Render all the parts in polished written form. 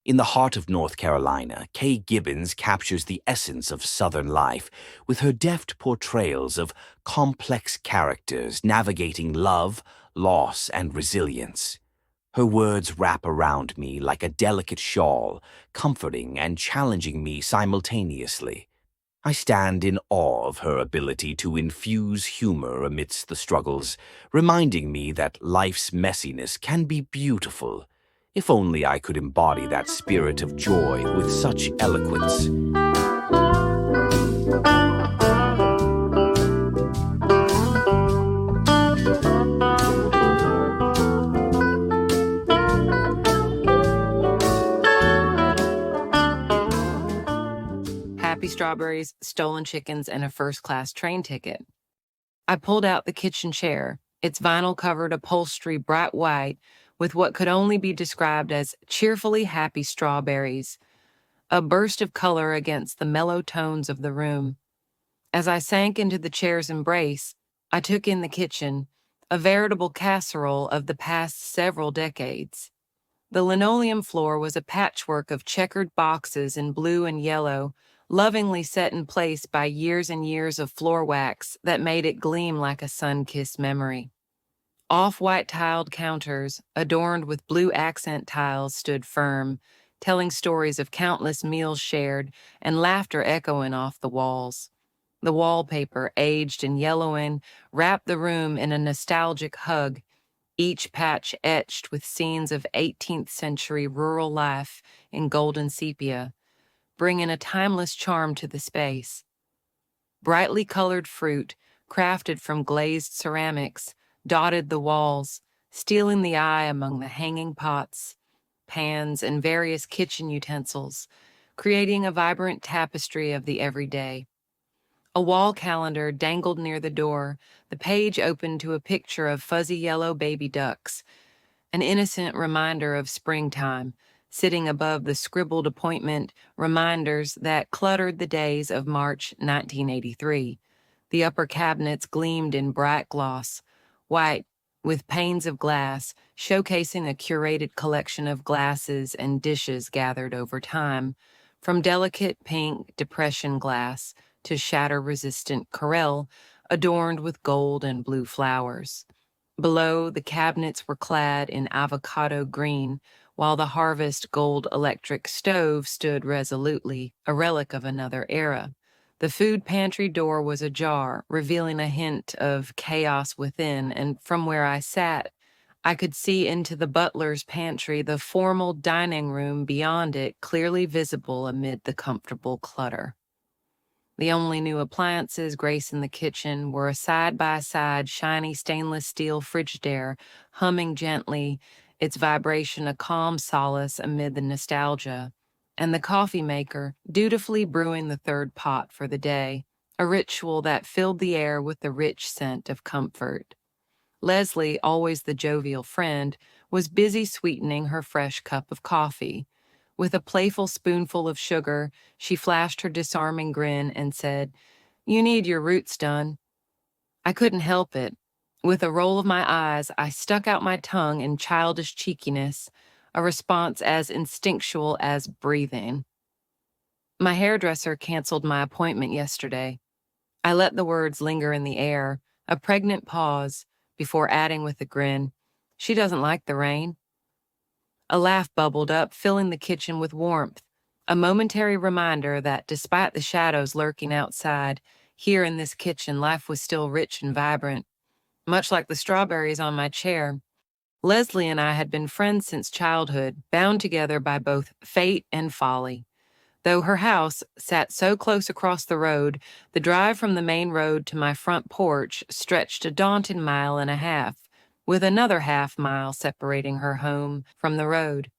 In the heart of North Carolina, Kay Gibbons captures the essence of Southern life with her deft portrayals of complex characters navigating love, loss, and resilience. Her words wrap around me like a delicate shawl, comforting and challenging me simultaneously. I stand in awe of her ability to infuse humor amidst the struggles, reminding me that life's messiness can be beautiful. If only I could embody that spirit of joy with such eloquence. Happy strawberries, stolen chickens, and a first-class train ticket. I pulled out the kitchen chair, its vinyl-covered upholstery bright white, with what could only be described as cheerfully happy strawberries, a burst of color against the mellow tones of the room. As I sank into the chair's embrace, I took in the kitchen, a veritable casserole of the past several decades. The linoleum floor was a patchwork of checkered boxes in blue and yellow, lovingly set in place by years and years of floor wax that made it gleam like a sun-kissed memory. Off-white tiled counters, adorned with blue accent tiles, stood firm, telling stories of countless meals shared and laughter echoing off the walls. The wallpaper, aged and yellowing, wrapped the room in a nostalgic hug, each patch etched with scenes of 18th century rural life in golden sepia, bringing a timeless charm to the space. Brightly colored fruit, crafted from glazed ceramics, dotted the walls, stealing the eye among the hanging pots, pans, and various kitchen utensils, creating a vibrant tapestry of the everyday. A wall calendar dangled near the door, the page open to a picture of fuzzy yellow baby ducks, an innocent reminder of springtime, sitting above the scribbled appointment reminders that cluttered the days of March 1983. The upper cabinets gleamed in bright gloss, white with panes of glass, showcasing a curated collection of glasses and dishes gathered over time, from delicate pink depression glass to shatter-resistant Corelle adorned with gold and blue flowers. Below, the cabinets were clad in avocado green, while the Harvest gold electric stove stood resolutely, a relic of another era. The food pantry door was ajar, revealing a hint of chaos within, and from where I sat, I could see into the butler's pantry, the formal dining room beyond it clearly visible amid the comfortable clutter. The only new appliances gracing the kitchen were a side-by-side shiny stainless steel Frigidaire humming gently, its vibration a calm solace amid the nostalgia, and the coffee maker dutifully brewing the third pot for the day, a ritual that filled the air with the rich scent of comfort. Leslie, always the jovial friend, was busy sweetening her fresh cup of coffee. With a playful spoonful of sugar, she flashed her disarming grin and said, "You need your roots done." I couldn't help it. With a roll of my eyes, I stuck out my tongue in childish cheekiness, a response as instinctual as breathing. My hairdresser canceled my appointment yesterday. I let the words linger in the air, a pregnant pause, before adding with a grin, "She doesn't like the rain." A laugh bubbled up, filling the kitchen with warmth, a momentary reminder that despite the shadows lurking outside, here in this kitchen life was still rich and vibrant. Much like the strawberries on my chair, Leslie and I had been friends since childhood, bound together by both fate and folly. Though her house sat so close across the road, the drive from the main road to my front porch stretched a daunting mile and a half, with another half-mile separating her home from the road.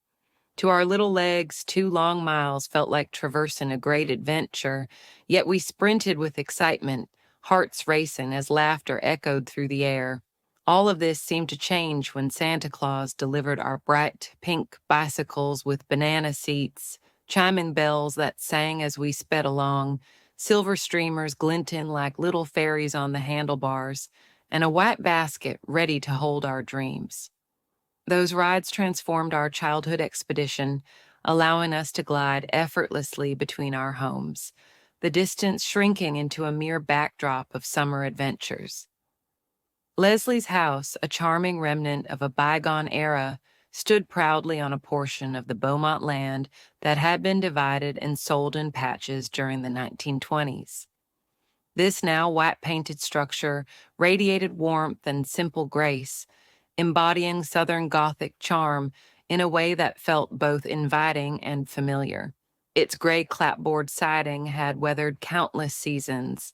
To our little legs, 2 long miles felt like traversing a great adventure, yet we sprinted with excitement, hearts racing as laughter echoed through the air. All of this seemed to change when Santa Claus delivered our bright pink bicycles with banana seats, chiming bells that sang as we sped along, silver streamers glinting like little fairies on the handlebars, and a white basket ready to hold our dreams. Those rides transformed our childhood expedition, allowing us to glide effortlessly between our homes, the distance shrinking into a mere backdrop of summer adventures. Leslie's house, a charming remnant of a bygone era, stood proudly on a portion of the Beaumont land that had been divided and sold in patches during the 1920s. This now white-painted structure radiated warmth and simple grace, embodying Southern Gothic charm in a way that felt both inviting and familiar. Its gray clapboard siding had weathered countless seasons,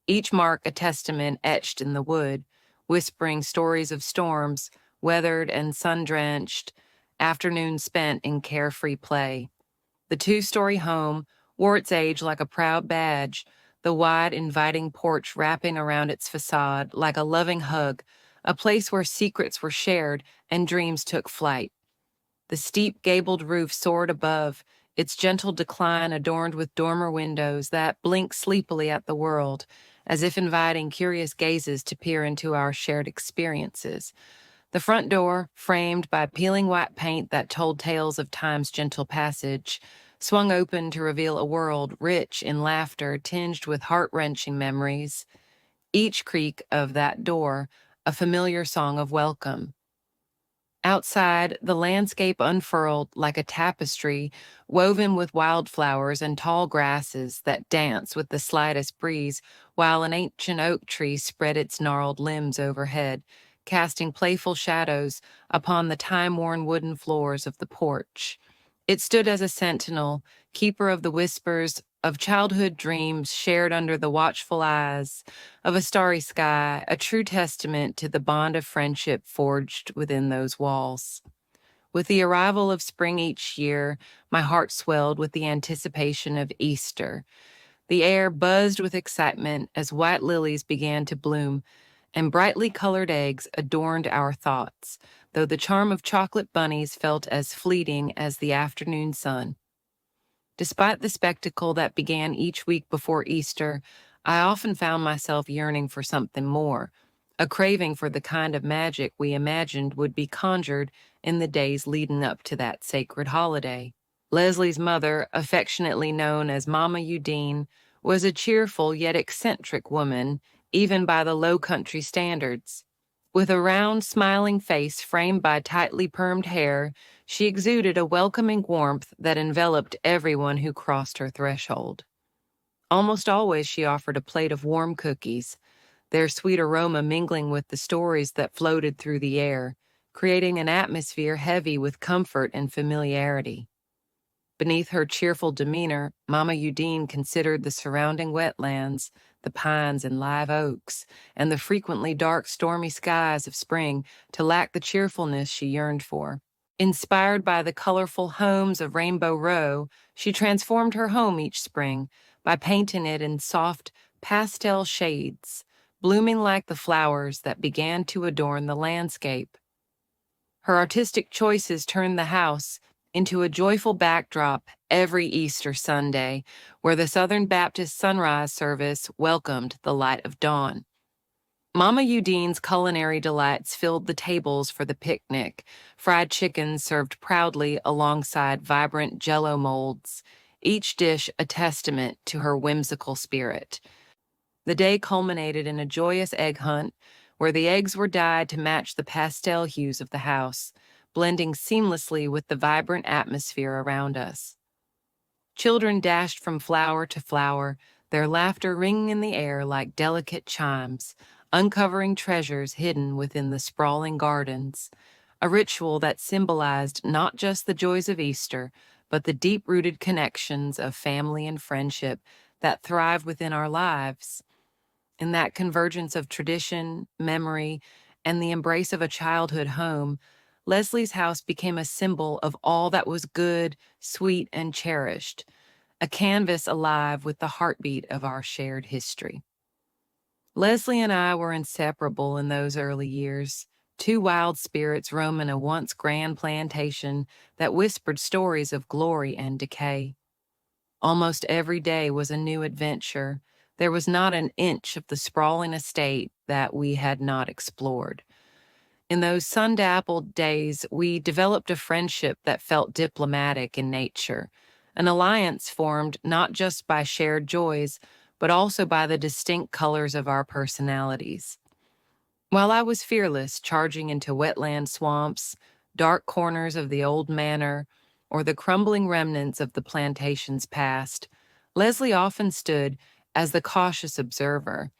each mark a testament etched in the wood, whispering stories of storms, weathered and sun-drenched, afternoons spent in carefree play. The two-story home wore its age like a proud badge, the wide, inviting porch wrapping around its facade like a loving hug, a place where secrets were shared and dreams took flight. The steep gabled roof soared above, its gentle decline adorned with dormer windows that blinked sleepily at the world, as if inviting curious gazes to peer into our shared experiences. The front door, framed by peeling white paint that told tales of time's gentle passage, swung open to reveal a world rich in laughter tinged with heart-wrenching memories. Each creak of that door, a familiar song of welcome. Outside, the landscape unfurled like a tapestry woven with wildflowers and tall grasses that dance with the slightest breeze, while an ancient oak tree spread its gnarled limbs overhead, casting playful shadows upon the time-worn wooden floors of the porch. It stood as a sentinel, keeper of the whispers of childhood dreams shared under the watchful eyes of a starry sky, a true testament to the bond of friendship forged within those walls. With the arrival of spring each year, my heart swelled with the anticipation of Easter. The air buzzed with excitement as white lilies began to bloom, and brightly colored eggs adorned our thoughts, though the charm of chocolate bunnies felt as fleeting as the afternoon sun. Despite the spectacle that began each week before Easter, I often found myself yearning for something more, a craving for the kind of magic we imagined would be conjured in the days leading up to that sacred holiday. Leslie's mother, affectionately known as Mama Udine, was a cheerful yet eccentric woman, even by the low country standards. With a round, smiling face framed by tightly permed hair, she exuded a welcoming warmth that enveloped everyone who crossed her threshold. Almost always she offered a plate of warm cookies, their sweet aroma mingling with the stories that floated through the air, creating an atmosphere heavy with comfort and familiarity. Beneath her cheerful demeanor, Mama Udine considered the surrounding wetlands, the pines and live oaks, and the frequently dark, stormy skies of spring to lack the cheerfulness she yearned for. Inspired by the colorful homes of Rainbow Row, she transformed her home each spring by painting it in soft, pastel shades, blooming like the flowers that began to adorn the landscape. Her artistic choices turned the house into a joyful backdrop every Easter Sunday, where the Southern Baptist sunrise service welcomed the light of dawn. Mama Udine's culinary delights filled the tables for the picnic, fried chicken served proudly alongside vibrant Jell-O molds, each dish a testament to her whimsical spirit. The day culminated in a joyous egg hunt, where the eggs were dyed to match the pastel hues of the house, blending seamlessly with the vibrant atmosphere around us. Children dashed from flower to flower, their laughter ringing in the air like delicate chimes, uncovering treasures hidden within the sprawling gardens, a ritual that symbolized not just the joys of Easter, but the deep-rooted connections of family and friendship that thrive within our lives. In that convergence of tradition, memory, and the embrace of a childhood home, Leslie's house became a symbol of all that was good, sweet, and cherished, a canvas alive with the heartbeat of our shared history. Leslie and I were inseparable in those early years, two wild spirits roaming a once grand plantation that whispered stories of glory and decay. Almost every day was a new adventure. There was not an inch of the sprawling estate that we had not explored. In those sun-dappled days, we developed a friendship that felt diplomatic in nature, an alliance formed not just by shared joys, but also by the distinct colors of our personalities. While I was fearless, charging into wetland swamps, dark corners of the old manor, or the crumbling remnants of the plantation's past, Leslie often stood as the cautious observer.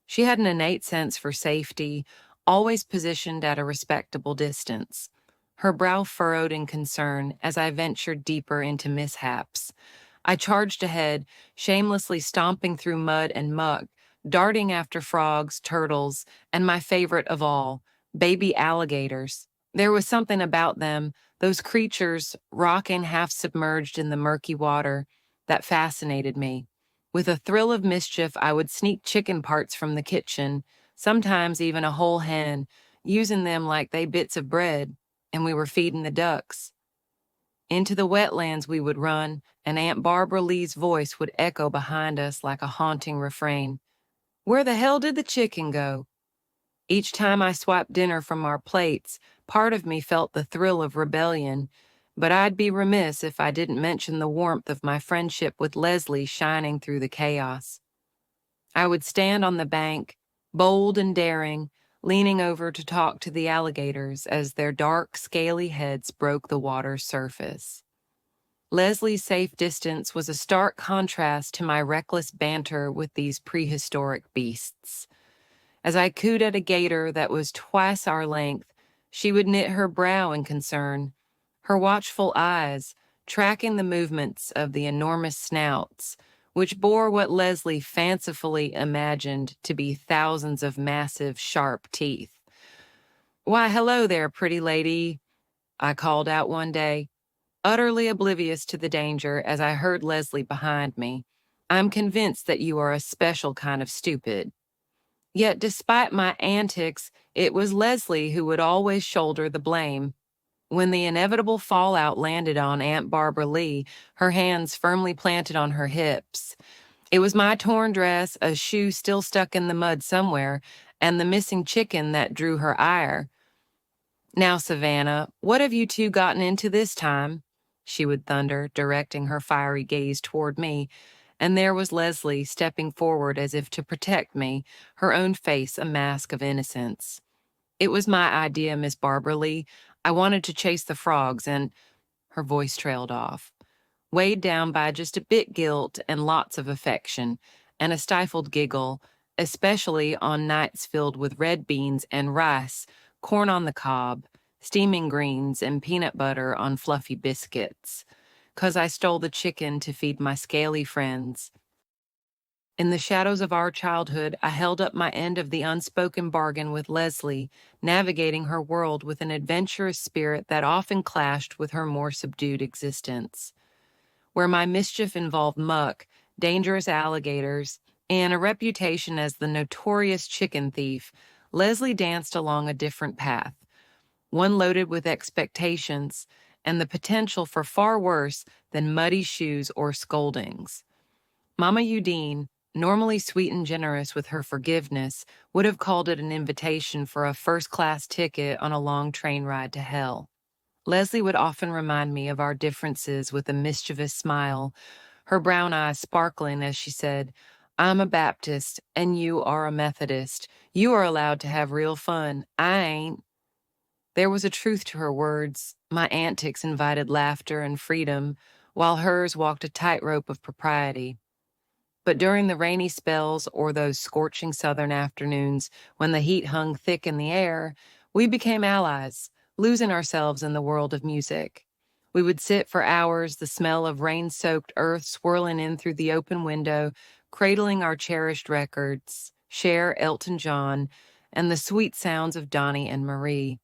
She had an innate sense for safety, always positioned at a respectable distance. Her brow furrowed in concern as I ventured deeper into mishaps. I charged ahead, shamelessly stomping through mud and muck, darting after frogs, turtles, and my favorite of all, baby alligators. There was something about them, those creatures rocking half submerged in the murky water, that fascinated me. With a thrill of mischief, I would sneak chicken parts from the kitchen, sometimes even a whole hen, using them like they bits of bread, and we were feeding the ducks. Into the wetlands we would run, and Aunt Barbara Lee's voice would echo behind us like a haunting refrain. Where the hell did the chicken go? Each time I swiped dinner from our plates, part of me felt the thrill of rebellion, but I'd be remiss if I didn't mention the warmth of my friendship with Leslie shining through the chaos. I would stand on the bank, bold and daring, leaning over to talk to the alligators as their dark, scaly heads broke the water's surface. Leslie's safe distance was a stark contrast to my reckless banter with these prehistoric beasts. As I cooed at a gator that was twice our length, she would knit her brow in concern, her watchful eyes tracking the movements of the enormous snouts, which bore what Leslie fancifully imagined to be thousands of massive, sharp teeth. "Why, hello there, pretty lady," I called out one day, utterly oblivious to the danger as I heard Leslie behind me. "I'm convinced that you are a special kind of stupid." Yet despite my antics, it was Leslie who would always shoulder the blame. When the inevitable fallout landed on Aunt Barbara Lee, her hands firmly planted on her hips, it was my torn dress, a shoe still stuck in the mud somewhere, and the missing chicken that drew her ire. "Now, Savannah, what have you two gotten into this time?" she would thunder, directing her fiery gaze toward me, and there was Leslie stepping forward as if to protect me, her own face a mask of innocence. "It was my idea, Miss Barbara Lee. I wanted to chase the frogs and—" Her voice trailed off, weighed down by just a bit guilt and lots of affection, and a stifled giggle, especially on nights filled with red beans and rice, corn on the cob, steaming greens, and peanut butter on fluffy biscuits, 'cause I stole the chicken to feed my scaly friends. In the shadows of our childhood, I held up my end of the unspoken bargain with Leslie, navigating her world with an adventurous spirit that often clashed with her more subdued existence. Where my mischief involved muck, dangerous alligators, and a reputation as the notorious chicken thief, Leslie danced along a different path, one loaded with expectations and the potential for far worse than muddy shoes or scoldings. Mama Udine, normally sweet and generous with her forgiveness, would have called it an invitation for a first-class ticket on a long train ride to hell. Leslie would often remind me of our differences with a mischievous smile, her brown eyes sparkling as she said, "I'm a Baptist, and you are a Methodist. You are allowed to have real fun. I ain't." There was a truth to her words. My antics invited laughter and freedom, while hers walked a tightrope of propriety. But during the rainy spells or those scorching southern afternoons when the heat hung thick in the air, we became allies, losing ourselves in the world of music. We would sit for hours, the smell of rain-soaked earth swirling in through the open window, cradling our cherished records, Cher, Elton John, and the sweet sounds of Donnie and Marie.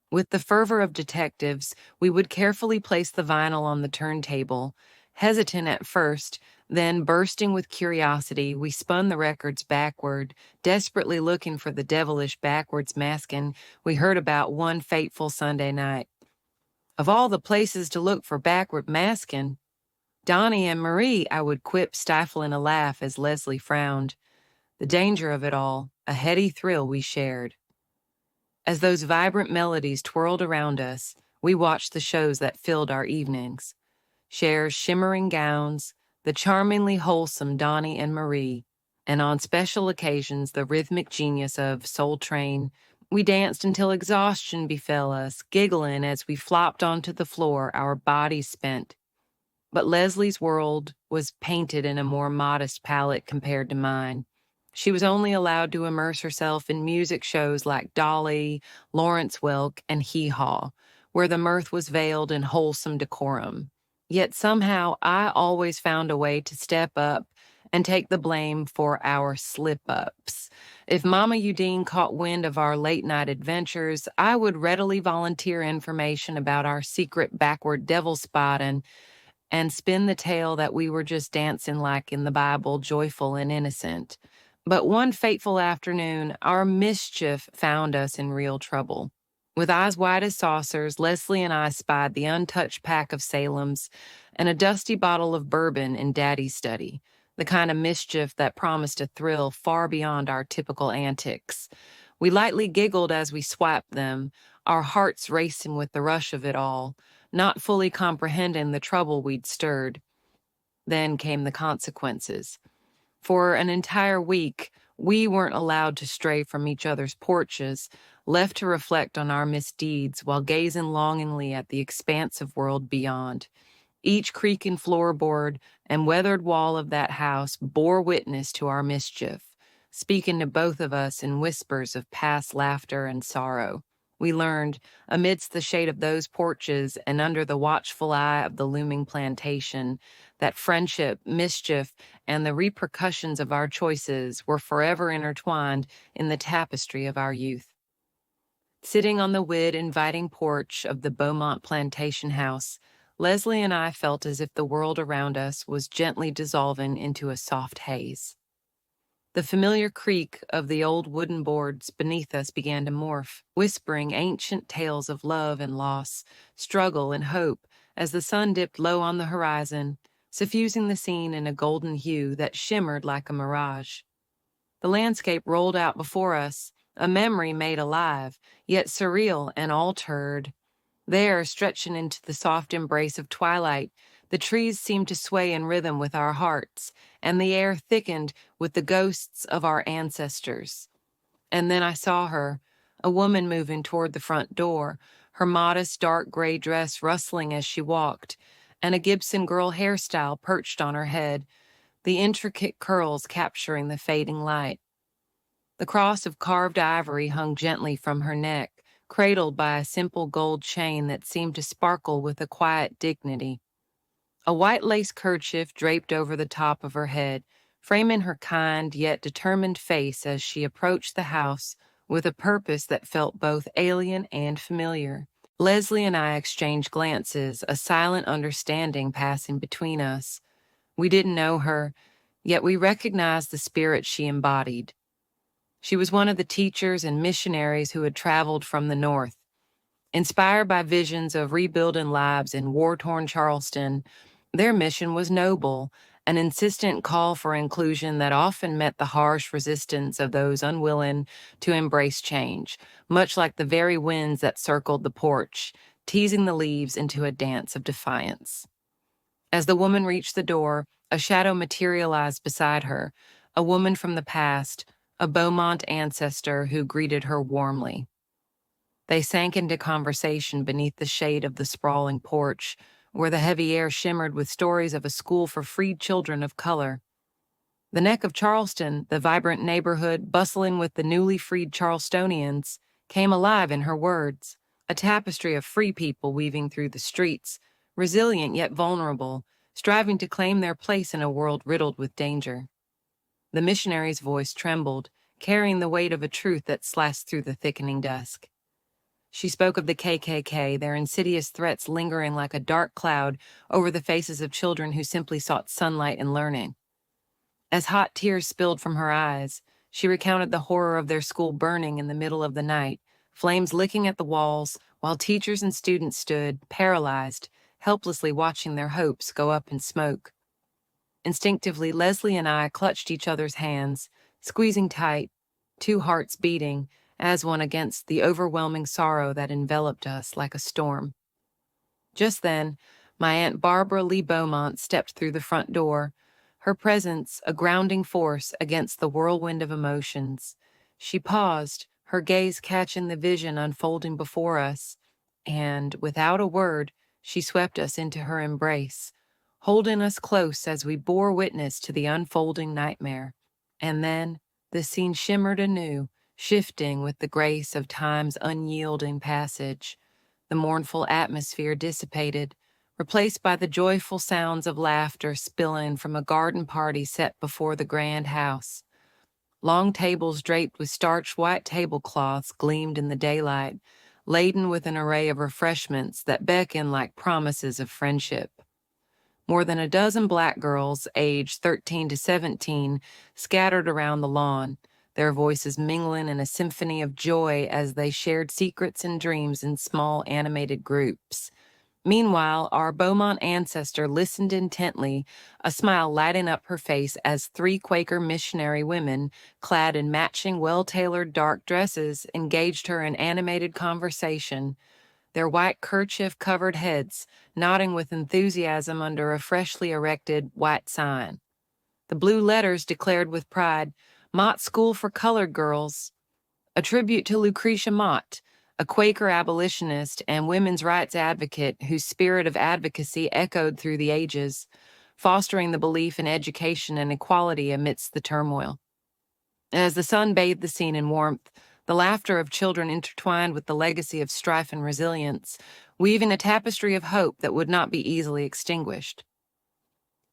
With the fervor of detectives, we would carefully place the vinyl on the turntable. Hesitant at first, then bursting with curiosity, we spun the records backward, desperately looking for the devilish backwards masking we heard about one fateful Sunday night. Of all the places to look for backward masking, "Donnie and Marie," I would quip, stifling a laugh as Leslie frowned. The danger of it all, a heady thrill we shared. As those vibrant melodies twirled around us, we watched the shows that filled our evenings. Cher's shimmering gowns, the charmingly wholesome Donnie and Marie, and on special occasions the rhythmic genius of Soul Train. We danced until exhaustion befell us, giggling as we flopped onto the floor, our bodies spent. But Leslie's world was painted in a more modest palette compared to mine. She was only allowed to immerse herself in music shows like Dolly, Lawrence Welk, and Hee Haw, where the mirth was veiled in wholesome decorum. Yet somehow I always found a way to step up and take the blame for our slip-ups. If Mama Udine caught wind of our late-night adventures, I would readily volunteer information about our secret backward devil spotting and spin the tale that we were just dancing like in the Bible, joyful and innocent. But one fateful afternoon, our mischief found us in real trouble. With eyes wide as saucers, Leslie and I spied the untouched pack of Salem's and a dusty bottle of bourbon in Daddy's study, the kind of mischief that promised a thrill far beyond our typical antics. We lightly giggled as we swiped them, our hearts racing with the rush of it all, not fully comprehending the trouble we'd stirred. Then came the consequences. For an entire week, we weren't allowed to stray from each other's porches, left to reflect on our misdeeds while gazing longingly at the expansive world beyond. Each creaking floorboard and weathered wall of that house bore witness to our mischief, speaking to both of us in whispers of past laughter and sorrow. We learned, amidst the shade of those porches and under the watchful eye of the looming plantation, that friendship, mischief, and the repercussions of our choices were forever intertwined in the tapestry of our youth. Sitting on the wood inviting porch of the Beaumont plantation house, Leslie and I felt as if the world around us was gently dissolving into a soft haze. The familiar creak of the old wooden boards beneath us began to morph, whispering ancient tales of love and loss, struggle and hope, as the sun dipped low on the horizon, suffusing the scene in a golden hue that shimmered like a mirage. The landscape rolled out before us, a memory made alive, yet surreal and altered. There, stretching into the soft embrace of twilight, the trees seemed to sway in rhythm with our hearts, and the air thickened with the ghosts of our ancestors. And then I saw her, a woman moving toward the front door, her modest dark gray dress rustling as she walked, and a Gibson girl hairstyle perched on her head, the intricate curls capturing the fading light. The cross of carved ivory hung gently from her neck, cradled by a simple gold chain that seemed to sparkle with a quiet dignity. A white lace kerchief draped over the top of her head, framing her kind yet determined face as she approached the house with a purpose that felt both alien and familiar. Leslie and I exchanged glances, a silent understanding passing between us. We didn't know her, yet we recognized the spirit she embodied. She was one of the teachers and missionaries who had traveled from the north. Inspired by visions of rebuilding lives in war-torn Charleston, their mission was noble, an insistent call for inclusion that often met the harsh resistance of those unwilling to embrace change, much like the very winds that circled the porch, teasing the leaves into a dance of defiance. As the woman reached the door, a shadow materialized beside her, a woman from the past, a Beaumont ancestor who greeted her warmly. They sank into conversation beneath the shade of the sprawling porch, where the heavy air shimmered with stories of a school for freed children of color. The neck of Charleston, the vibrant neighborhood bustling with the newly freed Charlestonians, came alive in her words, a tapestry of free people weaving through the streets, resilient yet vulnerable, striving to claim their place in a world riddled with danger. The missionary's voice trembled, carrying the weight of a truth that slashed through the thickening dusk. She spoke of the KKK, their insidious threats lingering like a dark cloud over the faces of children who simply sought sunlight and learning. As hot tears spilled from her eyes, she recounted the horror of their school burning in the middle of the night, flames licking at the walls, while teachers and students stood, paralyzed, helplessly watching their hopes go up in smoke. Instinctively, Leslie and I clutched each other's hands, squeezing tight, two hearts beating, as one against the overwhelming sorrow that enveloped us like a storm. Just then, my Aunt Barbara Lee Beaumont stepped through the front door, her presence a grounding force against the whirlwind of emotions. She paused, her gaze catching the vision unfolding before us, and, without a word, she swept us into her embrace, holding us close as we bore witness to the unfolding nightmare. And then, the scene shimmered anew, shifting with the grace of time's unyielding passage. The mournful atmosphere dissipated, replaced by the joyful sounds of laughter spilling from a garden party set before the grand house. Long tables draped with starched white tablecloths gleamed in the daylight, laden with an array of refreshments that beckoned like promises of friendship. More than a dozen black girls, aged 13 to 17, scattered around the lawn, their voices mingling in a symphony of joy as they shared secrets and dreams in small animated groups. Meanwhile, our Beaumont ancestor listened intently, a smile lighting up her face as three Quaker missionary women, clad in matching well-tailored dark dresses, engaged her in animated conversation, their white kerchief-covered heads nodding with enthusiasm under a freshly erected white sign. The blue letters declared with pride, "Mott School for Colored Girls," a tribute to Lucretia Mott, a Quaker abolitionist and women's rights advocate whose spirit of advocacy echoed through the ages, fostering the belief in education and equality amidst the turmoil. As the sun bathed the scene in warmth, the laughter of children intertwined with the legacy of strife and resilience, weaving a tapestry of hope that would not be easily extinguished.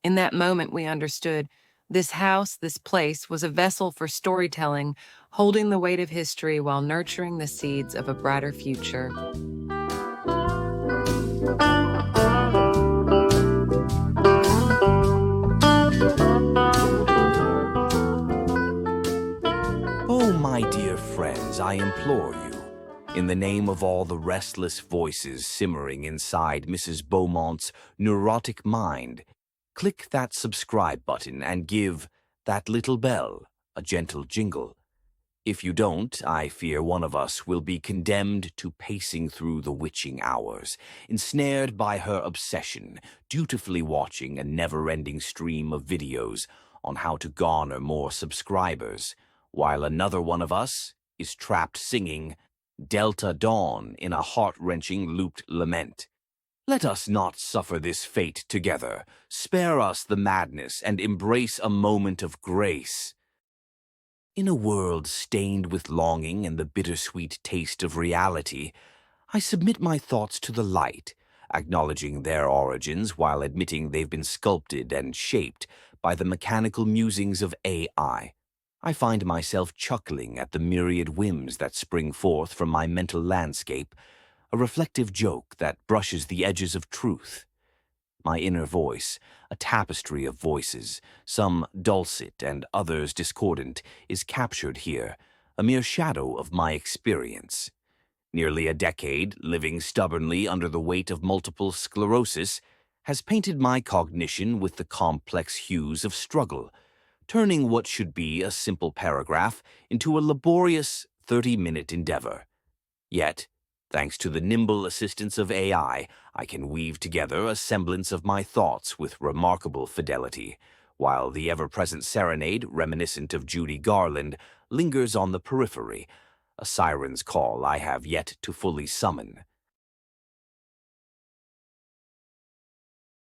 In that moment, we understood this house, this place, was a vessel for storytelling, holding the weight of history while nurturing the seeds of a brighter future. Oh, my dear friends, I implore you, in the name of all the restless voices simmering inside Mrs. Beaumont's neurotic mind, click that subscribe button and give that little bell a gentle jingle. If you don't, I fear one of us will be condemned to pacing through the witching hours, ensnared by her obsession, dutifully watching a never-ending stream of videos on how to garner more subscribers, while another one of us is trapped singing Delta Dawn in a heart-wrenching looped lament. Let us not suffer this fate together. Spare us the madness and embrace a moment of grace. In a world stained with longing and the bittersweet taste of reality, I submit my thoughts to the light, acknowledging their origins while admitting they've been sculpted and shaped by the mechanical musings of AI. I find myself chuckling at the myriad whims that spring forth from my mental landscape, a reflective joke that brushes the edges of truth. My inner voice, a tapestry of voices, some dulcet and others discordant, is captured here, a mere shadow of my experience. Nearly a decade, living stubbornly under the weight of multiple sclerosis, has painted my cognition with the complex hues of struggle, turning what should be a simple paragraph into a laborious 30-minute endeavor. Yet, thanks to the nimble assistance of AI, I can weave together a semblance of my thoughts with remarkable fidelity, while the ever-present serenade, reminiscent of Judy Garland, lingers on the periphery, a siren's call I have yet to fully summon.